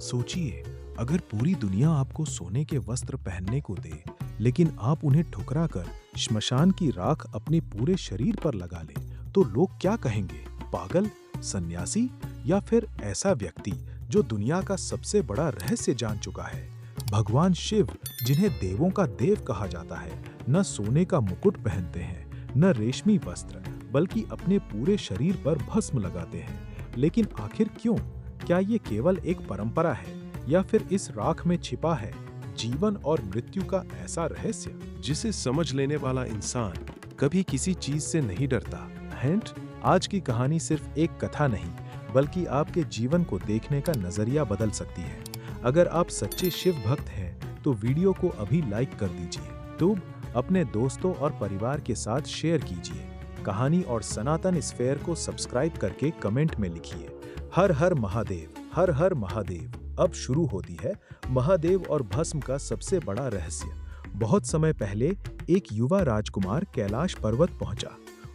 सोचिए, अगर पूरी दुनिया आपको सोने के वस्त्र पहनने को दे, लेकिन आप उन्हें ठुकरा कर श्मशान की राख अपने पूरे शरीर पर लगा ले, तो लोग क्या कहेंगे? पागल, सन्यासी, या फिर ऐसा व्यक्ति जो दुनिया का सबसे बड़ा रहस्य जान चुका है? भगवान शिव, जिन्हें देवों का देव कहा जाता है, न सोने का मुकुट पहनते हैं, न रेशमी वस्त्र, बल्कि अपने पूरे शरीर पर भस्म लगाते हैं। लेकिन आखिर क्यों? क्या ये केवल एक परंपरा है, या फिर इस राख में छिपा है जीवन और मृत्यु का ऐसा रहस्य जिसे समझ लेने वाला इंसान कभी किसी चीज से नहीं डरता? हिंट: आज की कहानी सिर्फ एक कथा नहीं, बल्कि आपके जीवन को देखने का नजरिया बदल सकती है। अगर आप सच्चे शिव भक्त हैं, तो वीडियो को अभी लाइक कर दीजिए। तो अपने दोस्तों और परिवार के साथ शेयर कीजिए। कहानी और सनातन स्फेयर को सब्सक्राइब करके कमेंट में लिखिए, हर हर महादेव, हर हर महादेव। अब शुरू होती है महादेव और भस्म का सबसे बड़ा रहस्य। बहुत समय पहले एक युवा राजकुमार कैलाश पर्वत पहुंचा।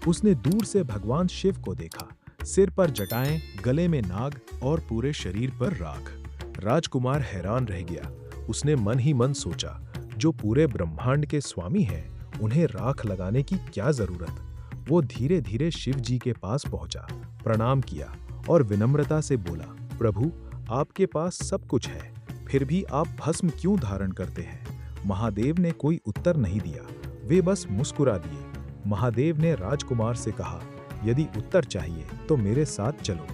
उसने दूर से भगवान शिव को देखा, सिर पर जटाएं, गले में नाग और पूरे शरीर पर राख। राजकुमार हैरान रह गया। उसने मन ही मन सोचा, जो पूरे ब्रह्मांड के स्वामी हैं, उन्हें राख लगाने की क्या जरूरत? वो धीरे धीरे शिव जी के पास पहुंचा, प्रणाम किया और विनम्रता से बोला, प्रभु, आपके पास सब कुछ है, फिर भी आप भस्म क्यों धारण करते हैं? महादेव ने कोई उत्तर नहीं दिया, वे बस मुस्कुरा दिए। महादेव ने राजकुमार से कहा, यदि उत्तर चाहिए तो मेरे साथ चलो।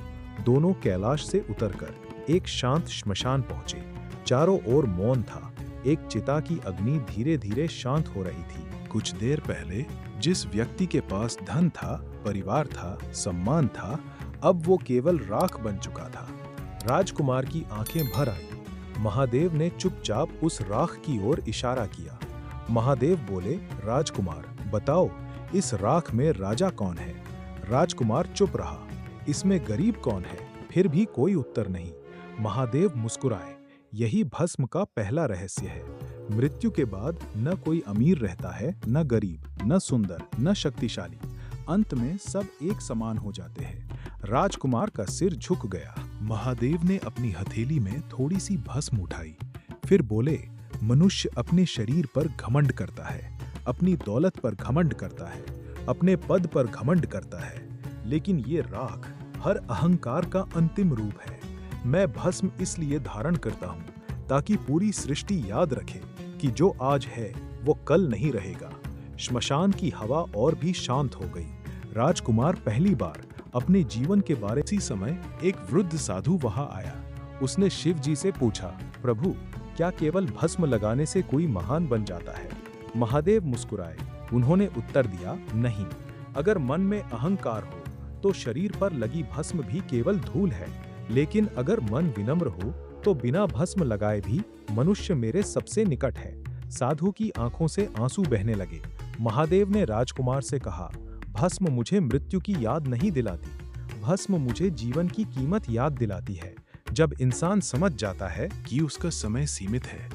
दोनों कैलाश से उतरकर एक शांत श्मशान पहुंचे। चारों ओर मौन था। एक चिता की अग्नि धीरे धीरे शांत हो रही थी। कुछ देर पहले जिस व्यक्ति के पास धन था, परिवार था, सम्मान था, अब वो केवल राख बन चुका था। राजकुमार की आंखें भर आईं। महादेव ने चुपचाप उस राख की ओर इशारा किया। महादेव बोले, राजकुमार, बताओ, इस राख में राजा कौन है? राजकुमार चुप रहा। इसमें गरीब कौन है? फिर भी कोई उत्तर नहीं। महादेव मुस्कुराए। यही भस्म का पहला रहस्य है। मृत्यु के बाद न कोई अमीर रहता है, न गरीब, न सुंदर, न शक्तिशाली। अंत में सब एक समान हो जाते हैं। राजकुमार का सिर झुक गया। महादेव ने अपनी हथेली में थोड़ी सी भस्म उठाई, फिर बोले, मनुष्य अपने शरीर पर घमंड करता है, अपनी दौलत पर घमंड करता है, अपने पद पर घमंड करता है, लेकिन ये राख हर अहंकार का अंतिम रूप है। मैं भस्म इसलिए धारण करता हूँ ताकि पूरी सृष्टि याद रखे कि जो आज है वो कल नहीं रहेगा। श्मशान की हवा और भी शांत हो गई। राजकुमार पहली बार अपने जीवन के बारे इसी समय एक वृद्ध साधु वहां आया। उसने शिव जी से पूछा, प्रभु, क्या केवल भस्म लगाने से कोई महान बन जाता है? महादेव मुस्कुराए। उन्होंने उत्तर दिया, नहीं। अगर मन में अहंकार हो तो शरीर पर लगी भस्म भी केवल धूल है, लेकिन अगर मन विनम्र हो तो बिना भस्म लगाए भी मनुष्य मेरे सबसे निकट है। साधु की आंखों से आंसू बहने लगे। महादेव ने राजकुमार से कहा, भस्म मुझे मृत्यु की याद नहीं दिलाती, भस्म मुझे जीवन की कीमत याद दिलाती है। जब इंसान समझ जाता है कि उसका समय सीमित है,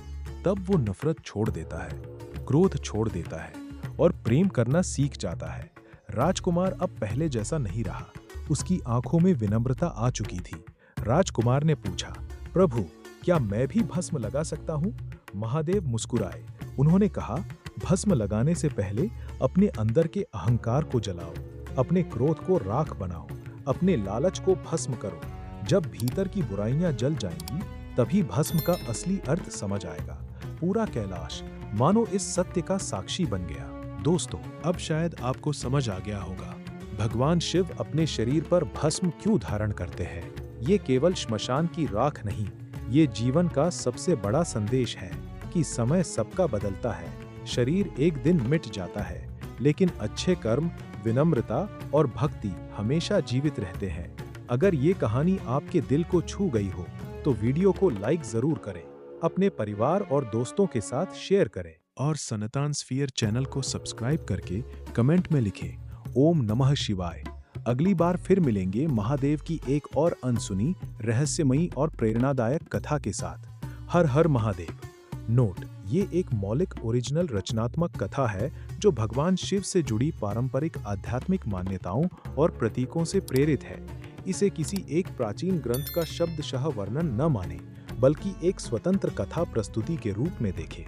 तब वो नफरत छोड़ देता है, क्रोध छोड़ देता है और प्रेम करना सीख जाता है। राजकुमार अब पहले जैसा नहीं रहा। उसकी आंखों में विनम्रता आ चुकी थी। राजकुमार ने पूछा, प्रभु, क्या मैं भी भस्म लगा सकता हूँ? महादेव मुस्कुराए। उन्होंने कहा, भस्म लगाने से पहले अपने अंदर के अहंकार को जलाओ, अपने क्रोध को राख बनाओ, अपने लालच को भस्म करो। जब भीतर की बुराइयां जल जाएंगी, तभी भस्म का असली अर्थ समझ आएगा। पूरा कैलाश मानो इस सत्य का साक्षी बन गया। दोस्तों, अब शायद आपको समझ आ गया होगा भगवान शिव अपने शरीर पर भस्म क्यों धारण करते हैं। ये केवल श्मशान की राख नहीं, ये जीवन का सबसे बड़ा संदेश है कि समय सबका बदलता है, शरीर एक दिन मिट जाता है, लेकिन अच्छे कर्म, विनम्रता और भक्ति हमेशा जीवित रहते हैं। अगर ये कहानी आपके दिल को छू गई हो तो वीडियो को लाइक जरूर करें, अपने परिवार और दोस्तों के साथ शेयर करें और सनातन स्फीयर चैनल को सब्सक्राइब करके कमेंट में लिखें, ओम नमः शिवाय। अगली बार फिर मिलेंगे महादेव की एक और अनसुनी, रहस्यमयी और प्रेरणादायक कथा के साथ। हर हर महादेव। नोट: ये एक मौलिक ओरिजिनल रचनात्मक कथा है जो भगवान शिव से जुड़ी पारंपरिक आध्यात्मिक मान्यताओं और प्रतीकों से प्रेरित है। इसे किसी एक प्राचीन ग्रंथ का शब्दशः वर्णन न माने, बल्कि एक स्वतंत्र कथा प्रस्तुति के रूप में देखें।